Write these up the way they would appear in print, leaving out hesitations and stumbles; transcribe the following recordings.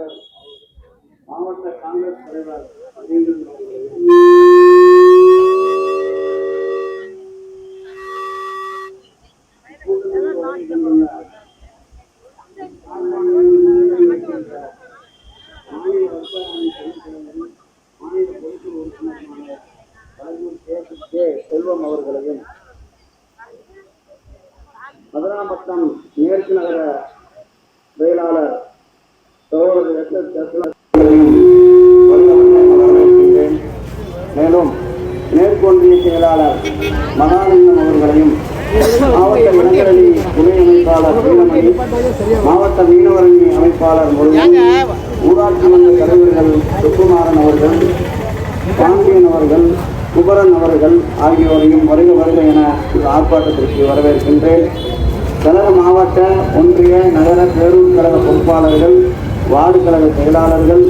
தலைவர், மாவட்ட காங்கிரஸ் தலைவர் செல்வம் அவர்களையும், மதுராம்பட்டினம் மேற்கு நகர செயலாளர் மேலும் மேற்கொன்றிய செயலாளர் மகாலிங்கம் அவர்களையும், மாவட்ட இளைஞரணி துணை அமைப்பாளர் வீரமணி, மாவட்ட மீனவரணி அமைப்பாளர் முருகன், ஊராட்சி மன்ற தலைவர்கள் சுக்குமாரன் அவர்கள், பாண்டியன் அவர்கள், குமரன் அவர்கள் ஆகியோரையும் வருக வருக என இந்த ஆர்ப்பாட்டத்திற்கு வரவேற்கின்றேன். கழக மாவட்ட, ஒன்றிய, நகர பேரூர் கழக பொறுப்பாளர்கள், வார்டு கழக செயலாளர்கள்,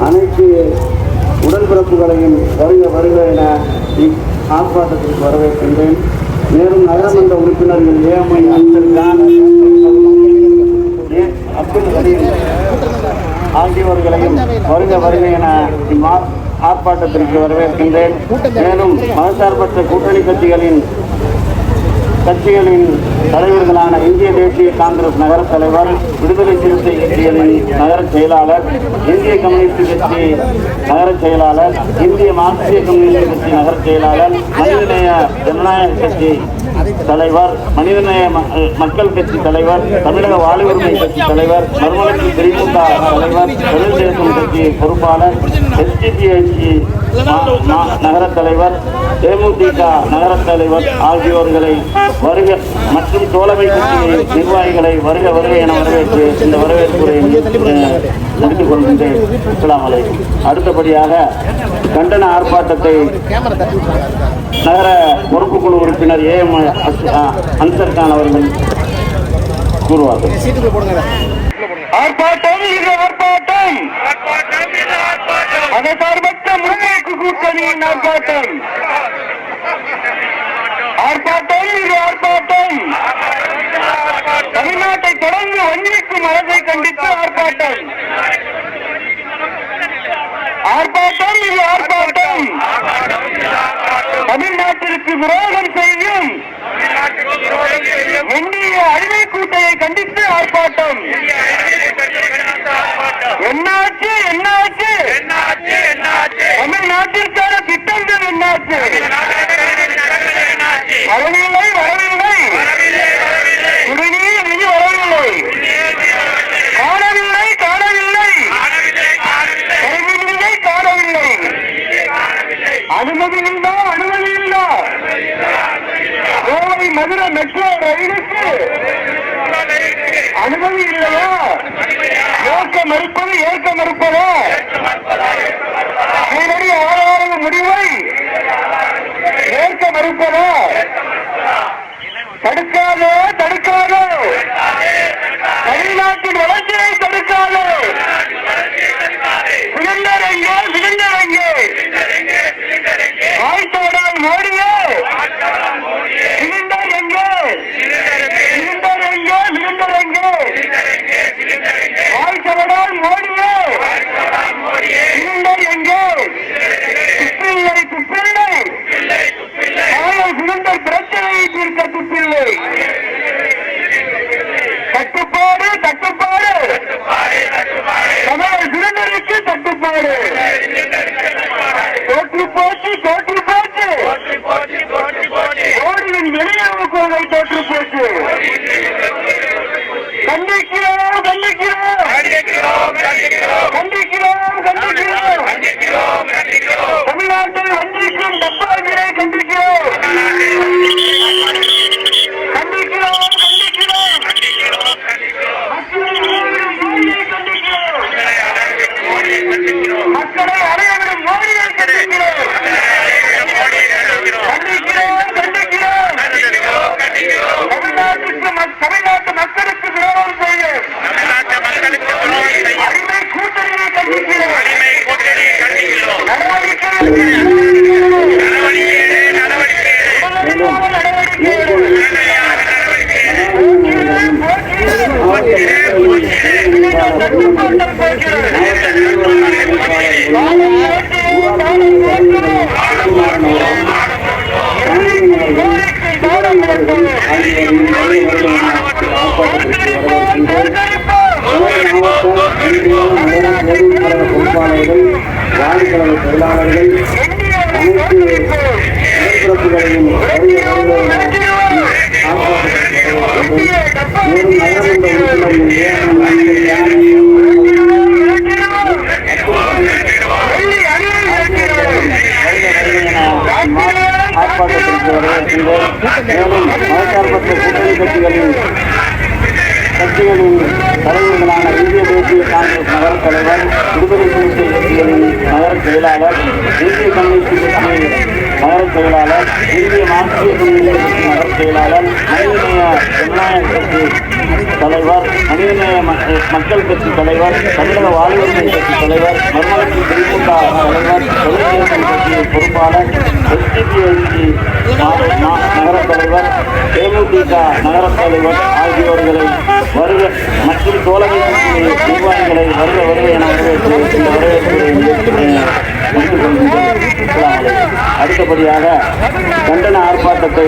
அனைத்து உடன்பிறப்புகளையும் வருக வருக என ஆர்ப்பாட்டத்திற்கு வரவேற்கின்றேன். மேலும் நகரமன்ற உறுப்பினர்கள் ஏஎம்ஐ அப்துல் கரீம் ஆகியோர்களையும் வருக வருக என ஆர்ப்பாட்டத்திற்கு வரவேற்கின்றேன். மேலும் மதசார்பற்ற கூட்டணி கட்சிகளின் தலைவர்களான இந்திய தேசிய காங்கிரஸ் நகர தலைவர், விடுதலை சிறுத்தை கட்சிகளின் நகர செயலாளர், இந்திய கம்யூனிஸ்ட் கட்சி நகர செயலாளர், இந்திய மார்க்சிய கம்யூனிஸ்ட் கட்சி நகர செயலாளர், மனிதநேய ஜனநாயக கட்சி தலைவர், மனிதநேய மக்கள் கட்சி தலைவர், தமிழக வாழ் உரிமை கட்சி தலைவர், மறுமலர்ச்சி திமுக தலைவர், தொழில் தேசம் கட்சி பொறுப்பாளர், எஸ்டிபிஐசி நகர தலைவர், தேமுதிக நகர தலைவர் ஆகியோர்களை வருக மற்றும் தோழமை கட்சி நிர்வாகிகளை வருக வருக என வரவேற்று இந்த வரவேற்புரை முடித்துக் கொள்கின்றேன். அஸ்ஸலாமு அலைக்கும். அடுத்தபடியாக கண்டன ஆர்ப்பாட்டத்தை நகர பொறுப்பு குழு உறுப்பினர் ஏஎம் அன்சர் கான் அவர்கள் கூறுவார்கள். ஆர்ப்பாட்டம் இது ஆர்ப்பாட்டம், மதசார்பற்ற முன்னேற்ற கூட்டணியின் ஆர்ப்பாட்டம். ஆர்ப்பாட்டம் இது ஆர்ப்பாட்டம், தமிழ்நாட்டை தொடர்ந்து வஞ்சிக்கும் அரசை கண்டித்து ஆர்ப்பாட்டம். ஆர்ப்பாட்டம் இது ஆர்ப்பாட்டம், தமிழ்நாட்டிற்கு விரோதம் செய்யும் இந்திய அடிமை கூட்டையை கண்டித்து ஆர்ப்பாட்டம். என்னாச்சு என்னாச்சு, தமிழ்நாட்டிற்கான திட்டங்கள் என்னாச்சு? வரவில்லை வரவில்லை, குடிநீர் நிதி வரவில்லை, காணவில்லை காணவில்லை, கல்வியை காணவில்லை, அனுமதி இல்லா அனுமதி இல்லா, கோவை மதுரை மெட்ரோ ரயிலுக்கு அனுமதி இல்லையா? ஏற்க மறுப்பது ஏற்க மறுப்பதா? நேரடி ஆதார முடிவை ஏற்க மறுப்பதா? தடுக்காதோ தடுக்காதோ, தமிழ்நாட்டின் வளர்ச்சியை தடுக்காதோ. சிலிண்டர் எங்கே சிலிண்டர் எங்கே, வாய்த்தோடால் மோடியே சிலிண்டர் எங்கே சிலிண்டர் எங்கே சிலிண்டர் எங்கே, வாய்த்தோடால் மோடியே சிலிண்டர் எங்கே? துப்பில்லை துப்பில்லை, சிலிண்டர் பிரச்சனையை தீர்க்க துப்பில்லை. தட்டுப்பாடு தட்டுப்பாடு, தமிழக சிலிண்டருக்கு தட்டுப்பாடு. தோற்று போச்சு தோற்று போச்சு, மோடியின் வெளியுறவு கொள்கை தோற்று போச்சு. கண்டிக்கிறோம் கண்டிக்கிறோம் கண்டிக்கிறோம் கண்டிக்கிறோம், தமிழ்நாட்டில் வஞ்சிக்கும் டப்பாக்களை கண்டிக்கிறோம் கண்டிக்கிறோம் கண்டிக்கிறோம், மக்களை அடையவிடும் மோடியை கண்டிக்கிறோம் கண்டிக்கிறோம் கண்டிக்கிறோம், தமிழ்நாட்டு மக்களுக்கு விரோதம் செய்யும் அடிமை கூட்டணியை கண்டிக்கிறோம். நடவடிக்கை வேண்டும். மேலும் நகரமன்ற உறுப்பினர்கள் ஆர்ப்பாட்டத்திற்கு வரவேற்கின்றோம். மேலும் மதசார்பற்ற கூட்டணி கட்சிகளின் தலைவர்களான இந்திய தேசிய காங்கிரஸ் நகர தலைவர், விடுதலை சிறுத்தை கட்சிகளின் நகர செயலாளர், இந்திய கம்யூனிஸ்ட் கட்சி நகர செயலாளர், இந்திய மார்க்சிய கம்யூனிஸ்ட் கட்சி நகர செயலாளர், மனிதநேய ஜனநாயக கட்சி தலைவர், மனிதநேய மக்கள் கட்சி தலைவர், தமிழக வாழ்வுரிமை கட்சி தலைவர், மறுமலர்ச்சி திமுக தலைவர், தொழிற்சங்க கட்சி பொறுப்பாளர், எஸ்டிபிஐசி நகர தலைவர், தேமுதிக நகர தலைவர் ஆகியோர்களை வருக மற்றும் தோழமை நிர்வாகிகளை வருக என வரவேற்று இந்த வரவேற்புரை முடித்துக் கொள்கின்றனர். அடுத்தபடியாக கண்டன ஆர்ப்பாட்டத்தை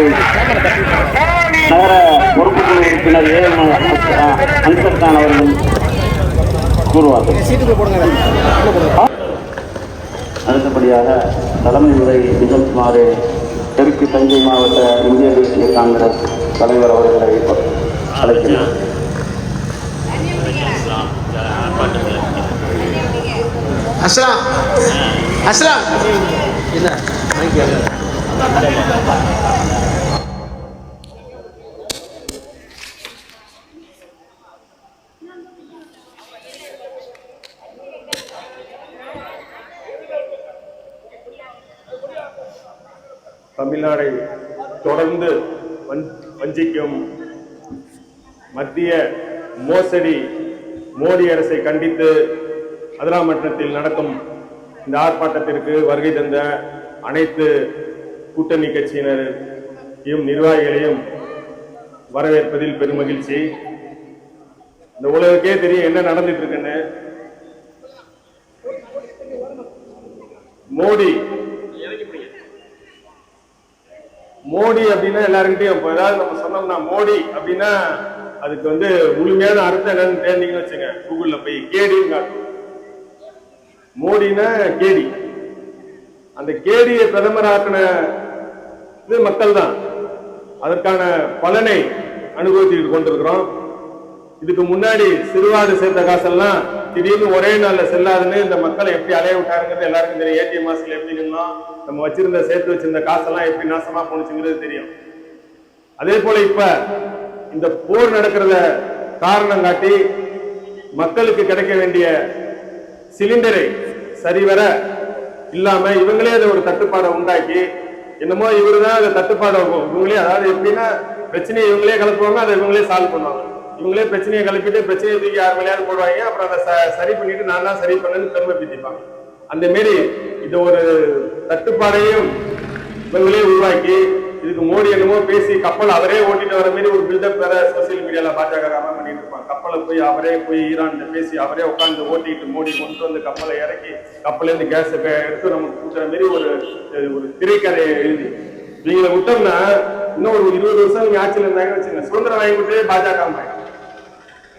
நகர பொறுப்புக்குழு உறுப்பினர் அன்சர் கான் அவர்கள் கூறுவார்கள். அடுத்தபடியாக தலைமை உரை நிகழ்த்துமாறு தெற்கு தஞ்சை மாவட்ட இந்திய தேசிய காங்கிரஸ் தலைவர் அவர்களை அழைக்கிறார். அஸ்லாம் அஸ்லாம் என்ன தமிழ்நாடை தொடர்ந்து வஞ்சிக்கும் மத்திய மோசடி மோடி அரசை கண்டித்து அதிராமட்டத்தில் நடக்கும் இந்த ஆர்ப்பாட்டத்திற்கு வருகை தந்த அனைத்து கூட்டணி கட்சியினரையும் நிர்வாகிகளையும் வரவேற்பதில் பெருமகிழ்ச்சி. இந்த உலகக்கே தெரியும் என்ன நடந்துட்டு இருக்குன்னு. மோடி அப்படின்னா எல்லாருக்கிட்டையும் ஏதாவது நம்ம சொன்னோம்னா மோடி அப்படின்னா அதுக்கு முழுமையான அர்த்தம் என்னன்னு தேர்ந்தீங்கன்னு வச்சுங்க, கூகுள்ல போய் கேடின்னு காட்டும். மோடினா கேடி. அந்த கேடியை பிரதமராக்கின இது மக்கள் தான். அதற்கான பலனை அனுபவித்துட்டு கொண்டிருக்கிறோம். இதுக்கு முன்னாடி சிறுவாடு சேர்த்த காசெல்லாம் திடீர்னு ஒரே நாள்ல செல்லாதுன்னு இந்த மக்களை எப்படி அலைய விட்டாருங்கிறது எல்லாருக்கும் தெரியும். ஏடிஎம் மாசத்துல எப்படி நின்னோம், நம்ம சேர்த்து வச்சிருந்த காசெல்லாம் எப்படி நாசமா போனுச்சுங்கிறது தெரியும். அதே போல இப்ப இந்த போர் நடக்கிறத காரணம் காட்டி மக்களுக்கு கிடைக்க வேண்டிய சிலிண்டரை சரிவர இல்லாம இவங்களே அதை ஒரு தட்டுப்பாடை உண்டாக்கி என்னமோ இவருதான் அதை தட்டுப்பாடை இவங்களே, அதாவது எப்படின்னா பிரச்சனையை இவங்களே கலப்புவாங்க, அதை இவங்களே சால்வ் பண்ணுவாங்க. இவங்களே பிரச்சனையை கலப்பிட்டு பிரச்சனையை தூக்கி யார் மேலேயாவது போடுவாங்க. அப்புறம் அதை சரி பண்ணிட்டு நான் தான் சரி பண்ணேன்னு பெருமை பிடிப்பாங்க. அந்த மாரி இது ஒரு தட்டுப்பாடையும் இவங்களே உருவாக்கி இதுக்கு மோடி என்னமோ பேசி கப்பல் அவரே ஓட்டிட்டு வர மாதிரி ஒரு பில்டப் வேற சோசியல் மீடியால பாஜக பண்ணிட்டு இருப்பாங்க. கப்பலை போய் அவரே போய் ஈரான் பேசி அவரே உட்காந்து ஓட்டிட்டு மோடி கொண்டு வந்து கப்பலை இறக்கி கப்பல இருந்து கேஸ் எடுத்து நமக்கு கூட்டுற மாதிரி ஒரு திரைக்கதையை எழுதி நீங்களை விட்டோம்னா இன்னும் ஒரு 20 வருஷம் நீங்க ஆட்சியில் இருந்தாங்கன்னு வச்சுங்க, சுதந்திரம் வாங்கி கொடுத்ததே பாஜக,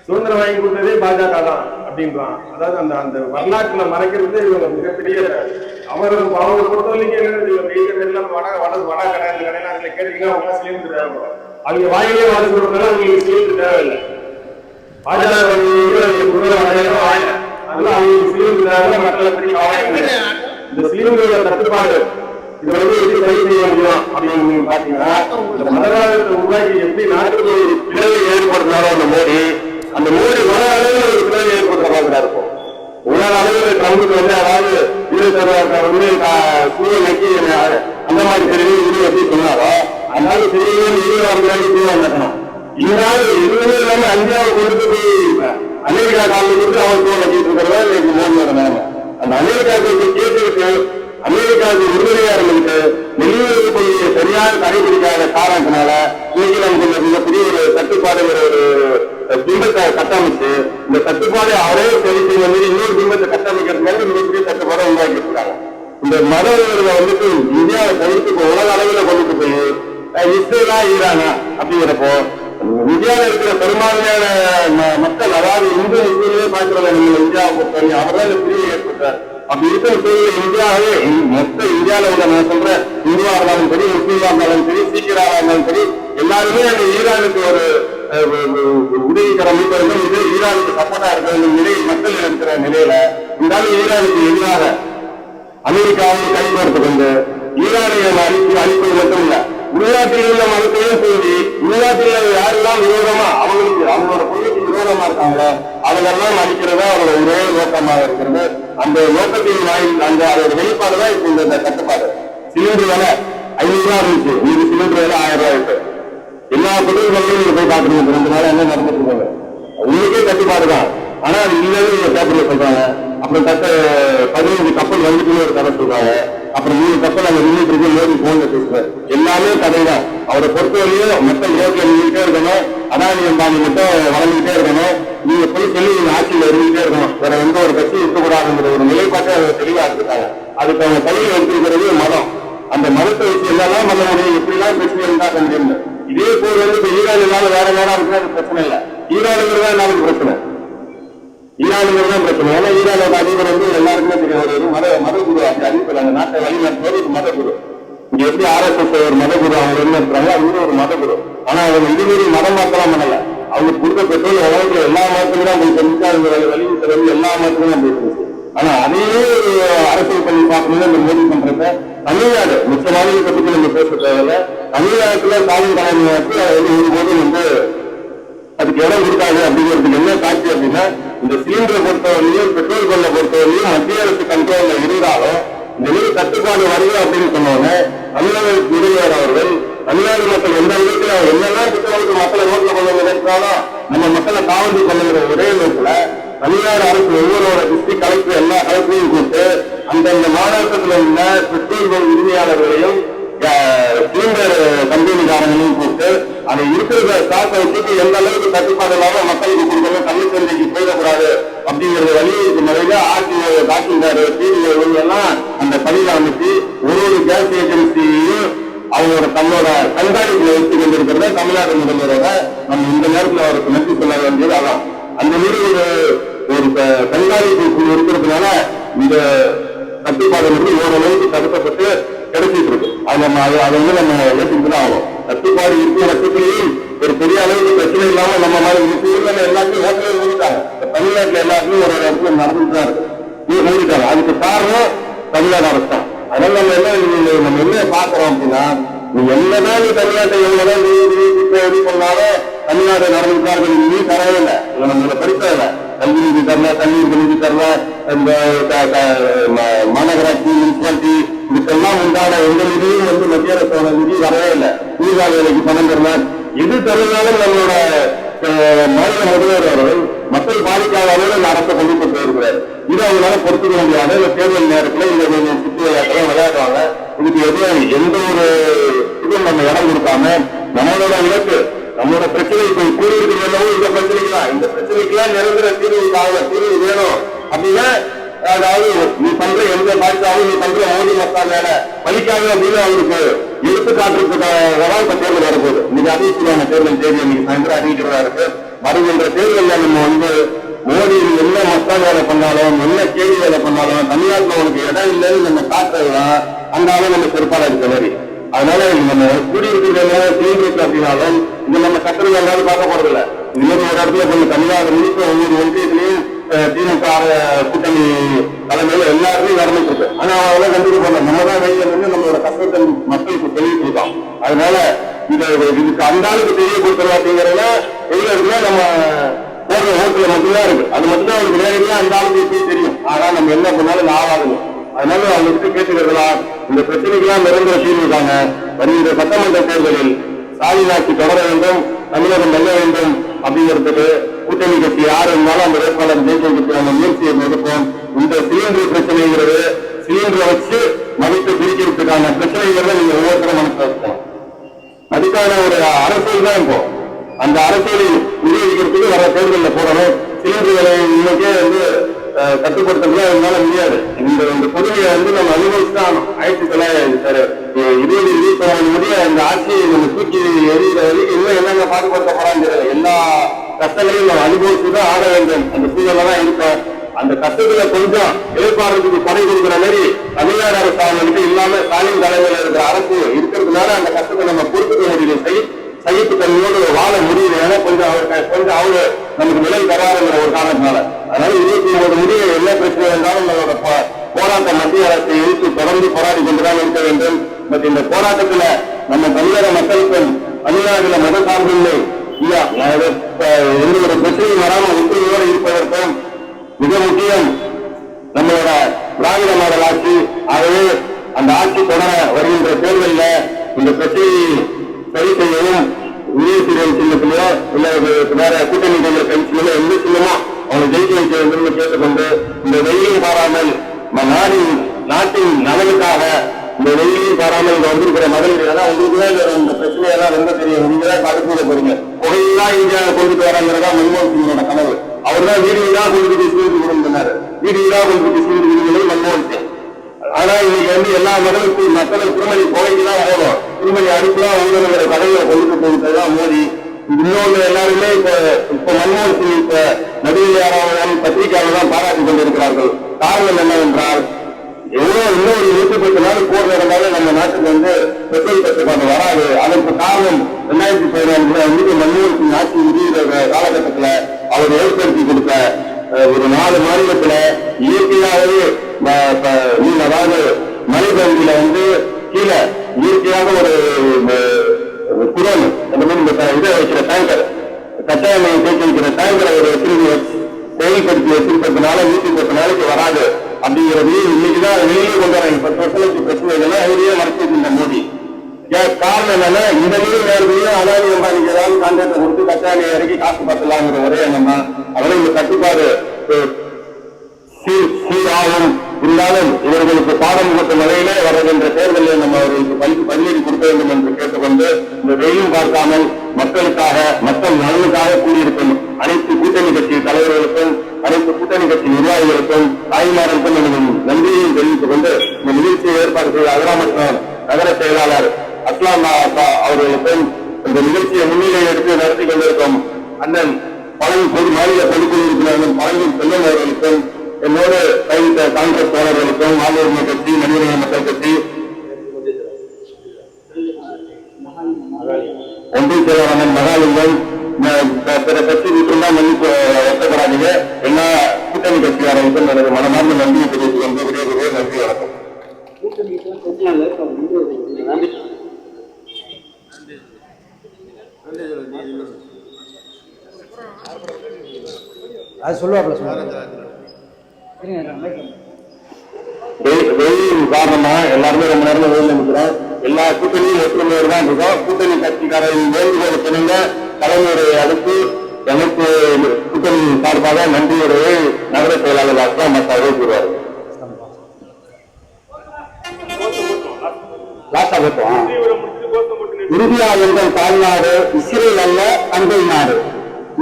சுதந்திரம் வாங்கி கொடுத்ததே பாஜக தான் அப்படின்றான். அதாவது அந்த அந்த வரலாற்றுல மறைக்கிறது இவங்க மிகப்பெரிய அவங்க பொறுத்தவரைக்கும் என்ன வட கடை இந்த கடையில அதுல கேட்டீங்கன்னா அவங்க சிலிண்டர் தேவை, அவங்க வாயிலே வாங்க கொடுத்தாலும் அவங்களுக்கு சிலிண்டர் தேவையில்லை. பாஜக அதனால அவங்களுக்கு சிலிண்டர் தேவை, மக்களை பற்றி இந்த சிலிண்டரோட தட்டுப்பாடு இது எப்படி சரி செய்ய முடியும் அப்படின்னு பாத்தீங்கன்னா மதவாதத்தை உருவாக்கி எப்படி நாட்டுக்கு பிளவை ஏற்படுத்தினாரோ அந்த மோடி உலக அளவில் ஒரு பிளவை ஏற்படுத்த மாதிரி இருக்கும். உலக அளவில் ட்ரம்புக்கு அதாவது சூழ்நிலைக்கு அந்த மாதிரி தெரியும் இது எப்படி சொன்னாரோ அதனால தெரியும் 20 நடக்கணும். இதனால எதுவுமே இல்லாம இந்தியாவை கொண்டு போய் அமெரிக்கா காலில் கொடுத்து அவர் சூழல் வச்சுட்டு இருக்கிறதா நிலைமை. அந்த அமெரிக்காவுக்கு கேட்டுக்கிட்டு அமெரிக்காவுக்கு உறுதுணையா இருந்துட்டு வெளியுறவு கொள்கையை சரியாக கடைபிடிக்காத காரணத்தினால இன்னைக்கு நமக்கு மிகப்பெரிய ஒரு கட்டுப்பாடுங்கிற ஒரு பிம்பத்தை கட்டமைச்சு இந்த கட்டுப்பாடு அவரே சரி செய்ய மாதிரி இன்னொரு பிம்பத்தை கட்டமைக்கிறது மாதிரி மிகப்பெரிய கட்டுப்பாடை உருவாக்கி இருக்காங்க. இந்த மதவர்களை இந்தியாவை தவிர்த்து உலக அளவுல கொண்டுட்டு போய் இஸ்ரேலா ஈரானா அப்படிங்கிறப்போ இந்தியாவில் இருக்கிற பெரும்பான்மையான மக்கள், அதாவது இந்து முஸ்லீமே பார்க்கிறத நம்ம இந்தியாவை பொறுத்தவரை அவர்தான் பிரிவு ஏற்பட்டார். அப்படி இருக்கிற சூழ்நிலை இந்தியாவே மொத்த இந்தியாவில உள்ள நான் சொல்றேன், இந்துவா இருந்தாலும் சரி, முஸ்லீமா இருந்தாலும் சரி, சீக்கியராக இருந்தாலும் சரி, எல்லாருமே அந்த ஈரானுக்கு ஒரு உதவிகர மீட்பவர்கள் இது ஈரானுக்கு சப்போர்ட்டா இருக்கிற நிலை மக்கள் இருக்கிற நிலையில இருந்தாலும் ஈரானுக்கு எதிராக அமெரிக்காவை கைப்படுத்திக் கொண்டு ஈரானை அழிப்பது மட்டும் இல்ல, உள்நாட்டில் உள்ள மதத்தையும் சொல்லி உள்நாட்டில் யாரெல்லாம் விரோதமா அவங்களோட கொள்கைக்கு விரோதமா இருக்காங்களோ அவங்களெல்லாம் அழிக்கிறதா அவரோட ஒரே நோக்கமாக இருக்கிறது. அந்த நோக்கத்தின் அந்த அதோட வெளிப்பாடுதான் இப்ப இந்த கட்டுப்பாடு. சிலிண்டர் விலை 500 ரூபா இருந்துச்சு, இன்னைக்கு சிலிண்டர் விலை 1000 ரூபாய் இருக்கு. எல்லா பொருட்களையும் நீங்க போய் பாக்குறீங்க, 2 நாள் என்ன நடந்துட்டு இருக்காங்க, உங்களுக்கே கட்டுப்பாடு தான். ஆனா அது இல்லைன்னு பேப்பர்ல சொல்றாங்க. அப்புறம் 15 கப்பல் வந்துட்டு ஒரு கதை சொல்றாங்க. அப்புறம் 3 கப்பல் அங்க நின்றுட்டு இருக்கு, மோடி போன்ல பேசுறாரு. எல்லாமே கதை தான். அவரை பொறுத்தவரையும் மக்கள் ரோட்ல நின்றுட்டே இருக்கணும், அதானி அம்பானி மட்டும் வளர்ந்துட்டே இருக்கணும், நீங்க போய் சொல்லி நீங்க ஆட்சியில் இருந்துட்டே இருக்கணும், வேற எந்த ஒரு கட்சி இருக்கக்கூடாதுங்கிற ஒரு நிலைப்பாட்டை அவங்க தெளிவா இருக்காங்க. அதுக்கு அவங்க கையில் எடுத்துக்கிறது மதம். அந்த மதத்தை வச்சு என்னெல்லாம் பண்ண முடியும், எப்படிலாம் பிரச்சனை இருந்தாக்க முடியும். இதே போர் வந்து இப்ப ஈரான் இல்லாத வேற நேரம் இருக்குன்னா அது பிரச்சனை இல்லை, ஈரானுங்கிறதா எல்லாருக்கும் பிரச்சனை, ஈரானுங்கிறதா பிரச்சனை. ஏன்னா ஈரானோட அதிபர் வந்து எல்லாருக்குமே தெரியும், ஒரு மதகுரு அதிபர், அந்த நாட்டை வழிநடத்துவது ஒரு மதகுரு. இங்க எப்படி RSS ஒரு மதகுரு அவங்க வழிநடத்துறாங்க, அது ஒரு மதகுரு. ஆனா அவங்க இதுமாரி மதம் மாத்தலாம் பண்ணல, அவங்க கொடுத்த பெட்ரோல் உலகத்துல எல்லா மதத்துக்கும் தான் போய் தெரிஞ்சு வலியுறுத்துறது எல்லா மதத்துக்கும் தான் போயிட்டு. ஆனா அதையே ஒரு அரசியல் பண்ணி பார்க்கணும்னு இந்த மோடி பண்றப்ப தமிழ்நாடு மிச்ச மாநிலத்தை பத்தி நம்ம பேச தேவையில்ல, தமிழ்நாட்டுல ஸ்டாலின் தலைமையாச்சு ஒருபோதும் வந்து அதுக்கு இடம் கொடுக்காது. அப்படிங்கிறதுக்கு என்ன சாட்சி அப்படின்னா, இந்த சிலிண்டரை பொறுத்தவரையும் பெட்ரோல் கொள்ள பொறுத்தவரையும் மத்திய அரசு கண்ட்ரோல்ல இருந்தாலும் இந்த மாதிரி கட்டுப்பாடு வருது அப்படின்னு சொன்னோன்னே தமிழக முதல்வர் அவர்கள் தமிழ்நாடு மக்கள் எந்த அளவுக்கு என்னெல்லாம் திட்டங்களுக்கு மக்களை ரோட்ல கொண்டு நினைச்சாலும் நம்ம மக்களை காவல்து கொள்ளுங்கிற ஒரே நோக்கில தமிழ்நாடு அரசு ஒவ்வொருவரோட டிஸ்ட்ரிக்ட் கலெக்டர் எல்லா கலெக்டரையும் கூப்பிட்டு அந்தந்த மாவட்டத்தில் உள்ள பெட்ரோல் பங்க் உரிமையாளர்களையும் சிலிண்டர் கம்பெனிக்காரங்களையும் கூப்பிட்டு அதை இருக்கிற ஸ்டாக்கை வச்சுட்டு எந்த அளவுக்கு கட்டுப்பாடு இல்லாம மக்களுக்கு கொடுக்கணும், கள்ளச்சந்தைக்கு போயிடக்கூடாது அப்படிங்கறத வலியுறுத்தி முறையில ஆர்டிஓ, தாசில்தார், டிடிஓ எல்லாம் அந்த பணியில அமைச்சு ஒரு கேஸ் ஏஜென்சியையும் அவங்களோட தன்னோட கண்காணிப்புல வச்சு கொண்டிருக்கிறத தமிழ்நாடு முதல்வரோட நம்ம இந்த நேரத்தில் அவருக்கு நன்றி சொல்ல வேண்டியது. அதான் அந்த மாதிரி ஒரு கண்காணிப்பு குழு இருக்கிறதுனால இந்த கட்டுப்பாடு வந்து ஓரளவுக்கு தடுக்கப்பட்டு கிடைச்சிட்டு இருக்கு. அது நம்ம அதை வந்து நம்ம ஏற்றுக்கிட்டு ஆகும். கட்டுப்பாடு இருக்கிற பட்சத்திலையும் ஒரு பெரிய அளவுக்கு பிரச்சனை இல்லாம நம்ம மாதிரி எல்லாத்தையும் ஹோட்டலில் மூடிட்டாங்க. தமிழ்நாட்டில் எல்லாருக்கும் ஒரு இடத்துல நடந்துட்டு தான் இருக்கு, மூடிட்டாங்க. அதுக்கு காரணம் தமிழ்நாடு அரசு தான். அதனால நம்ம என்ன பாக்குறோம் அப்படின்னா, நீ என்னதான் நீ தமிழ்நாட்டை எவ்வளவுதான் நீ பண்ணாலும் தமிழ்நாடு நடந்துட்டார்கள், நீ தரவே இல்லை, நம்மள படித்ததில்லை. கல்வி நிதி தரல, தண்ணீர் நிதி தரல, இந்த மாநகராட்சி, முனிசிபாலிட்டி இதுக்கெல்லாம் உண்டான எந்த நிதியும் வந்து மத்திய அரசோட நிதி வரவே இல்லை. நீர்வாழ் வேலைக்கு பணம் தரல, எது தருவதாலும் நம்மளோட மாநில முதல்வர் அவர்கள் மக்கள் பாதிக்காத அளவில் இந்த அரசை கொண்டு போயிருக்கிறார். இது அவங்களால பொறுத்துக்க முடியாது. இந்த தேர்தல் நேரத்தில் இந்த சுற்று விளையாட்டுலாம் விளையாடுவாங்க. இதுக்கு எதுவும் எந்த ஒரு இதுவும் நம்ம இடம் கொடுக்காம நம்மளோட இலக்கு, நம்மளோட பிரச்சனை இப்ப கூறியிருக்கிறதும் இந்த பிரச்சனைக்கு தான். இந்த பிரச்சனைக்கெல்லாம் நிரந்தர தீர்வு வேணும் அப்படின்னா, அதாவது நீ பண்ற எந்த பாதித்தாலும் நீ பண்ற மோடி மக்கள் வேலை பலிக்காது அப்படின்னு அவருக்கு எடுத்துக்காட்டுறதுக்காக இப்ப தேர்தல் வரப்போகுது. இன்னைக்கு அறிவிச்சுருவாங்க தேர்தல் தேதி, இன்னைக்கு சாயந்தரம் அறிவிக்கிறதா இருக்கு. வருகின்ற தேர்தலில் நம்ம வந்து மோடி என்ன மக்கள் வேலை பண்ணாலும் என்ன கேள்வி வேலை பண்ணாலும் தமிழ்நாட்டில் உனக்கு இடம் இல்லைன்னு நம்ம காட்டுறதுதான் அந்த ஆளும் நம்ம சிறப்பாக இருக்க மாதிரி. அதனால நம்ம குடியிருக்கிறதுல தீர்வு அப்படின்னாலும் இது நம்ம சட்டத்தில் எல்லாரும் பார்க்க போறதில்லை. இது மாதிரி ஒரு இடத்துல கொஞ்சம் தமிழ்நாடு முழுக்க ஒவ்வொரு ஒன்றியத்திலையும் திமுக கூட்டணி தலைமையில எல்லாருமே நடந்துட்டு. ஆனா அவங்களாம் கண்டுபிடிப்பாங்க, நம்ம தான் வெளியில இருந்து நம்மளோட கஷ்டத்தை மக்களுக்கு தெரிவிச்சிருக்கோம். அதனால இதுக்கு அந்த ஆளுக்கு தெரியப்படுத்தணும் அப்படிங்கிறதுல எதுல இருக்குன்னா நம்ம போடுற ஓட்டுல மட்டும்தான் இருக்கு. அது மட்டும்தான் அவங்களுக்கு நேரடியாக அந்த ஆளுக்கு எப்படி தெரியும். ஆனா நம்ம என்ன பண்ணாலும் ஆகாதுங்க. அதனால அவங்களுக்கு கேட்டுக்கிறதுலாம் இந்த பிரச்சனைக்கெல்லாம் நிரந்தர தீர்வுக்காங்க. வருகிற சட்டமன்ற தேர்தலில் ஸ்டாலின் ஆட்சி தொடர வேண்டும், தமிழகம் வெல்ல வேண்டும் அப்படிங்கிறதுக்கு கூட்டணி கட்சி யாரு இருந்தாலும் அந்த வேட்பாளர் ஜெயிக்கிறதுக்கு நம்ம முயற்சியை எடுப்போம். இந்த சிலிண்டர் பிரச்சனைங்கிறது சிலிண்டரை வச்சு மதிப்பு பிரிக்கிறதுக்கான பிரச்சனைங்கிறத நீங்க ஒவ்வொருத்தரும் மனசுல வச்சுக்கணும். அதுக்கான ஒரு அரசியல் தான் இப்போ. அந்த அரசியலை நிர்வகிக்கிறதுக்கு வர தேர்தலில் போடணும். சிலிண்டர் விலை இன்னைக்கே வந்து கட்டுப்படுத்தல என்னால முடியாது. இந்த பொதுமையை வந்து நம்ம அனுபவிச்சுதான் 1929 முடிய இந்த ஆட்சியை நம்ம தூக்கி எறிகிற வரைக்கும் இன்னும் என்னென்ன பாடுபடுத்த போறான்னு எல்லா கஷ்டங்களையும் நம்ம அனுபவிச்சுதான் ஆட வேண்டும். அந்த சூழல தான் இருக்கும். அந்த கஷ்டத்துல கொஞ்சம் எதிர்பார்ப்புக்கு படை கொடுக்குற மாதிரி தமிழ்நாடு அரசாங்கம் இல்லாம ஸ்டாலின் தலைமையில இருக்கிற அரசு இருக்கிறதுனால அந்த கஷ்டத்தை நம்ம பொறுத்துக்க முடியல, சகிப்பு தன்மையோடு வாழ முடியல. ஏன்னா கொஞ்சம் அவரு நமக்கு நிலை தராதுங்கிற ஒரு காரணத்தினால. அதனால 29 முடிய என்ன பிரச்சனை இருந்தாலும் நம்மளோட போராட்ட மத்திய அரசை எதிர்த்து தொடர்ந்து போராடி கொண்டுதான் இருக்க வேண்டும். பட் இந்த போராட்டத்துல நம்ம தமிழக மக்களுக்கும் தமிழ்நாடுல மத சார்பில்லை எந்த ஒரு பிரச்சனையும் வராமல் ஒற்றுமையோடு இருப்பதற்கும் மிக முக்கியம் நம்மளோட திராவிட மாடல் ஆட்சி. ஆகவே அந்த ஆட்சி தொடர வருகின்ற தேர்தலில் இந்த பிரச்சனையை சரி செய்யவும் உதயசீரன் சின்னத்திலோ இல்ல வேற கூட்டணி கட்சியிலோ எந்த சின்னமோ அவங்க ஜெயிக்க வைக்க வேண்டும் கேட்டுக்கொண்டு இந்த வெயிலையும் பாராமல் நாட்டின் நலனுக்காக இந்த வெயிலையும் பாராமல் இங்க வந்திருக்கிற மகளிர் உங்களுக்கு இந்த பிரச்சனையெல்லாம் ரொம்ப தெரியும். நீங்க தான் தடுப்பூட போறீங்க. புகையெல்லாம் இந்தியாவை கொண்டுட்டு வராங்கிறதா மன்மோகன் சிங்கோட கனவு. அவர் தான் வீடியோடா கொண்டு சீர்ந்து கொடுத்தாரு. வீடியோடா கொண்டு சீர்ந்து கொடுக்கிறது மன்மோகன் சிங். ஆனா இன்னைக்கு எல்லா மக்களும் திருமணி புகைக்குதான் வரணும். திருமணி அடுப்புலாம் ஊழலுங்கிற கதையை கொண்டுட்டு போகிறதுதான் மோடி. இன்னொன்று எல்லாருமே இப்ப மன்மோகன் சிங் இப்ப நடுவில் யாராவது பத்திரிகையாளர் தான் பாராட்டி கொண்டிருக்கிறார்கள். காரணம் என்னவென்றால் இன்னொரு 110 நாள் போர் நடந்தாலும் நம்ம நாட்டுக்கு பெட்ரோல் தட்டுப்பாடு வராது. அதற்கு காரணம் 2014 மன்மோகன் சிங் ஆட்சி முடிகிற காலகட்டத்தில் அவர் ஏற்படுத்தி கொடுத்த ஒரு 4 மாநிலத்துல இயற்கையாகவே அதாவது மலைப்பகுதியில கீழே இயற்கையாக ஒரு குரோன் இதை வைக்கிற டேங்கர் கச்சா எண்ணெய் தேக்கி வைக்கிற டேங்கரை ஒரு செயல்படுத்தி வச்சிருக்கிறதுனால 110 நாளைக்கு வராது அப்படிங்கிறது இன்னைக்குதான் வெளியே கொண்டு வராங்க. 10 வருஷத்துக்கு பிரச்சனை இல்லைன்னா அவரையே மறைச்சிருந்த மோடி. காரணம் என்னன்னா இந்த நீர் நேரத்தையும் அதானி அம்பானிக்கு ஏதாவது கான்ட்ராக்டை கொடுத்து கச்சா எண்ணெய் இறக்கி காசு பார்த்துலாங்கிற ஒரே எண்ணம் தான். அதனால இந்த கட்டுப்பாடு சீராகும். இருந்தாலும் இவர்களுக்கு பாடம் கொடுக்கும் வகையிலே வருகின்ற தேர்தலில் நம்ம அவர்களுக்கு பதிலடி கொடுக்க வேண்டும் என்று கேட்டுக்கொண்டு இந்த வெயிலும் பார்க்காமல் மக்களுக்காக மக்கள் நலனுக்காக கூடியிருக்கும் அனைத்து கூட்டணி கட்சி தலைவர்களுக்கும் அனைத்து கூட்டணி கட்சி நிர்வாகிகளுக்கும் தாய்மார்களுக்கும் எனது நன்றியையும் தெரிவித்துக் கொண்டு இந்த நிகழ்ச்சியை ஏற்பாடு செய்த அகராமற்றம் நகர செயலாளர் அஸ்லாம் அவர்களுக்கும் இந்த நிகழ்ச்சியை முன்னிலை எடுத்து நடத்தி கொண்டிருக்கும் அண்ணன் மாநில பொதுக்குழு உறுப்பினர்களும் பழங்கும் செல்வம் அவர்களுக்கும் என்னோடு பயணித்த காங்கிரஸ் தோழர்களுக்கும் வாழ்வுரிமை கட்சி மனிதநேய மக்கள் கட்சி ஒன்றிய செயலாளர் மகாலிங்கம் பிற கட்சி விட்டுதான் மன்னிப்பு வருத்தப்படாதீங்க. எல்லா கூட்டணி கட்சியாளர்களுக்கும் எனது மனமார்ந்த நன்றியை தெரிவித்துக் கொண்டு விடைபெறுவது நன்றி வணக்கம். அது சொல்லுவாங்க. வெயிலின் காரணமா எல்லாருமே ரொம்ப நேரம் வெயில் நினைக்கிறோம். எல்லா கூட்டணியும் ஒற்றுமையோடு தான் இருக்கோம். கூட்டணி கட்சிக்காரர்களின் வேண்டுகோளை பிணைந்த தலைமுறை அடுத்து எனக்கு கூட்டணி சார்பாக நன்றியுடைய நகர செயலாளர் அஸ்லாம் மத்தாவே கூறுவார். இந்தியா எங்கள் தாய்நாடு, இஸ்ரேல் அல்ல தந்தை நாடு.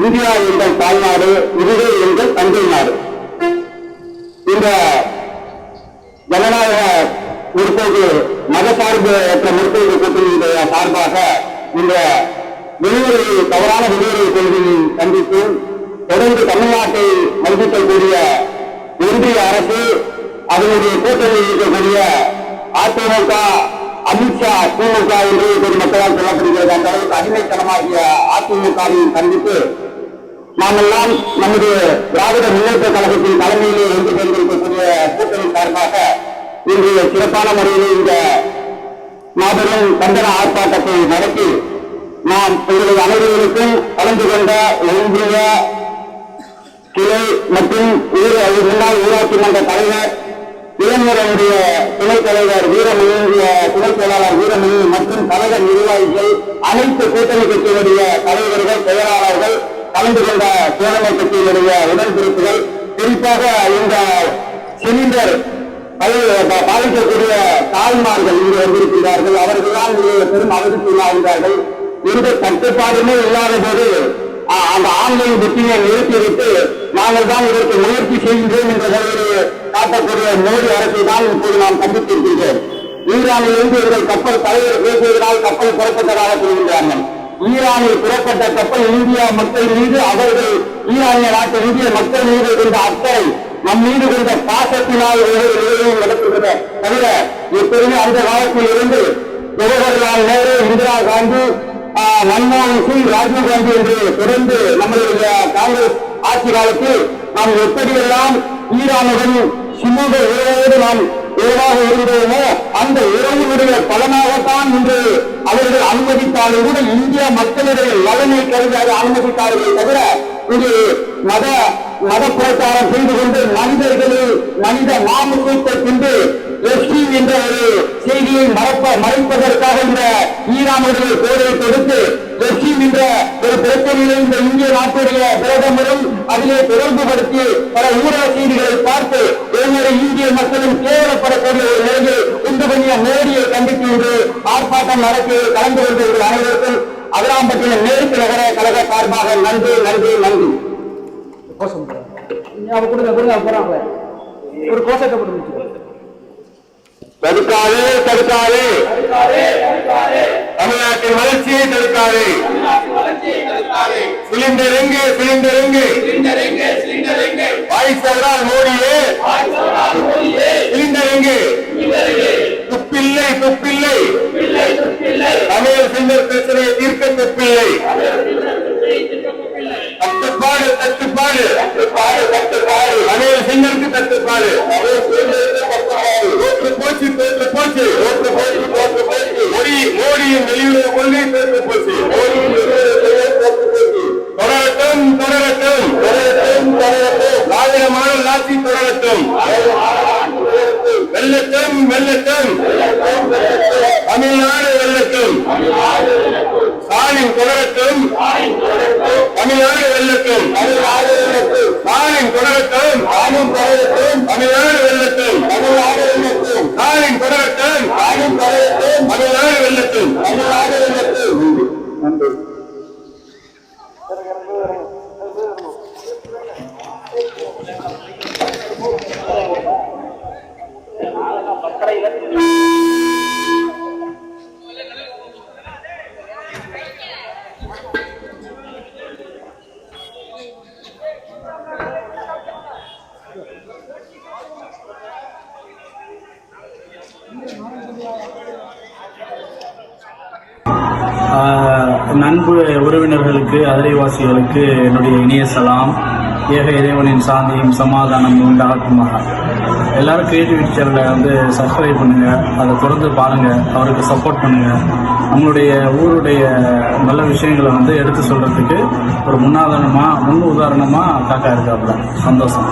இந்தியா எங்கள் தாய்நாடு, இதுவே எங்கள் தந்தை நாடு. இந்த ஜனநாயக முற்போக்கு மதசார்பு முற்போக்கு கூட்டணியுடைய சார்பாக இந்த தவறான வெளியுறவு கொள்கையை கண்டித்து தொடர்ந்து தமிழ்நாட்டை மதிப்பிக்கக்கூடிய ஒன்றிய அரசு அதனுடைய கூட்டணியில் இருக்கக்கூடிய அதிமுக, அமித்ஷா, திமுக என்று பொதுமக்களால் சொல்லப்படுகிறது. அந்த அளவுக்கு அடிமைத்தனமாகிய அதிமுகவை கண்டித்து நாமெல்லாம் நமது திராவிட முன்னேற்ற கழகத்தின் தலைமையிலே வந்து கொண்டிருக்கக்கூடிய கூட்டணி சார்பாக இன்று சிறப்பான முறையில் இந்த மாபெரும் கண்டன ஆர்ப்பாட்டத்தை நடத்தி நாம் எங்களுடைய அனைவருக்கும் கலந்து கொண்ட ஒன்றிய கிளை மற்றும் முன்னாள் ஊராட்சி மன்ற தலைவர், இளைஞருடைய துணைத் தலைவர் வீரமணி, துணைச் செயலாளர் வீரமணி மற்றும் கழக நிர்வாகிகள், அனைத்து கூட்டணி கட்சியினுடைய தலைவர்கள், செயலாளர்கள், கலந்து கொண்ட தோழமை கட்சியினுடைய உடன்பிறப்புகள், குறிப்பாக இந்த சிலிண்டர் பாதிக்கக்கூடிய தாய்மார்கள் இங்கு வந்திருக்கிறார்கள். அவர்கள்தான் பெரும் அவதிக்குள்ளாகிறார்கள். எந்த கட்டுப்பாடுமே இல்லாத போது அந்த ஆன்லைன் புக்கிங்கை நிறுத்திவிட்டு நாங்கள் தான் இதற்கு முயற்சி செய்கின்றோம் என்ற வகையில் காட்டக்கூடிய மோடி அரசை தான் இப்போது நாம் கண்டித்திருக்கின்றோம். ஈரானிலிருந்து எங்கள் கப்பல் தலைவர் பேசுவதனால் கப்பல் புறப்பட்டதாக சொல்கின்றார்கள். ஈரானில் புறப்பட்ட கப்பல் இந்தியா மக்கள் மீது, அவர்கள் ஈரானிய நாட்டு இந்திய மக்கள் மீது கொண்ட அக்கறை, நம் மீது கொண்ட பாசத்தினால் ஒவ்வொரு நிலையையும் நடத்துகிற தவிர எப்போதுமே அந்த காலத்தில் இருந்து ஜவஹர்லால் நேரு, இந்திரா காந்தி, மன்மோகன் சிங், ராஜீவ் காந்தி என்று தொடர்ந்து நம்மளுடைய காங்கிரஸ் ஆட்சி காலத்தில் நாம் எப்படியெல்லாம் ஈரானுடன் சுமூக உறவோடு நாம் உறவாக இருந்தோமோ அந்த உறவுடைய பலனாகத்தான் இன்று அவர்கள் அனுமதித்தாலும் கூட இந்திய மக்களுடைய நலனை கருதி அனுமதித்தார்களே தவிர இது மத பிரச்சாரம் செய்து கொண்டு மனித மாமுகத்தை கொண்டு எஸ்டி என்ற ஒரு செய்தியை மறைப்பதற்காக இந்த ஈரானுடைய போரை கொடுத்து எஸ்டி என்ற ஒரு பிரச்சனையை இந்த இந்திய நாட்டுடைய பிரதமரும் அதிலே தொடர்புபடுத்தி பல ஊடக செய்திகளை பார்த்து ஒவ்வொரு இந்திய மக்களும் கேவலப்படக்கூடிய ஒரு நிலையில் உண்டு பண்ணிய மோடியை கண்டித்து இன்று ஆர்ப்பாட்டம் நடத்தி கலந்து கொண்டிருக்கிற அனைவருக்கும் அதிராம்பட்டினம் மேற்கு நகர கழக சார்பாக நன்றி நன்றி நன்றி. ஒரு கோஷத்தை போட்டு தடுக்காதே தடுக்காதே தமிழ்நாட்டின் வளர்ச்சியை தடுக்காதே. சிலிண்டர் எங்கே சிலிண்டர் எங்கே வாய் சொல்றால் மோடியே சிலிண்டர் எங்கே துப்பில்லை துப்பில்லை தமிழ் சிலிண்டர் பிரச்சனையை தீர்க்க துப்பில்லை. தட்டுப்பாடு தட்டுப்பாடு தட்டுப்பாடு தமிழ் சிலிண்டருக்கு தட்டுப்பாடு தோற்று போச்சு தோற்று போச்சு தோற்று போச்சு தோற்று போச்சு மோடியின் வெளியுறவு கொள்கை தோற்று போச்சு. தொடரட்டும் தொடரட்டும் தொடரட்டும் தொடரட்டும் திராவிட மாடல் ஆட்சி தொடரட்டும் வெல்லட்டும் வெல்லட்டும் தமிழ்நாடு வெல்லட்டும் ஸ்டாலின் தொடரட்டும் தமிழ்நாடு வெல்லட்டும் ஸ்டாலின் தொடரட்டும் தமிழ்நாடு வெல்லட்டும் ஸ்டாலின் தொடரட்டும் தமிழ்நாடு வெல்லட்டும். நன்றி. நண்பு உறவினர்களுக்கு அதிரைவாசிகளுக்கு என்னுடைய இனிய சலாம். ஏக இறைவனின் சாந்தியும் சமாதானம் உண்டாகுமாக. எல்லாரும் கிரியேட்டிவிட்டி சேனலை சப்ஸ்கிரைப் பண்ணுங்க, அதை தொடர்ந்து பாருங்க, அவருக்கு சப்போர்ட் பண்ணுங்க. நம்மளுடைய ஊருடைய நல்ல விஷயங்களை எடுத்து சொல்றதுக்கு ஒரு முன் உதாரணமா காக்கா இருக்காப்புல. சந்தோஷம்.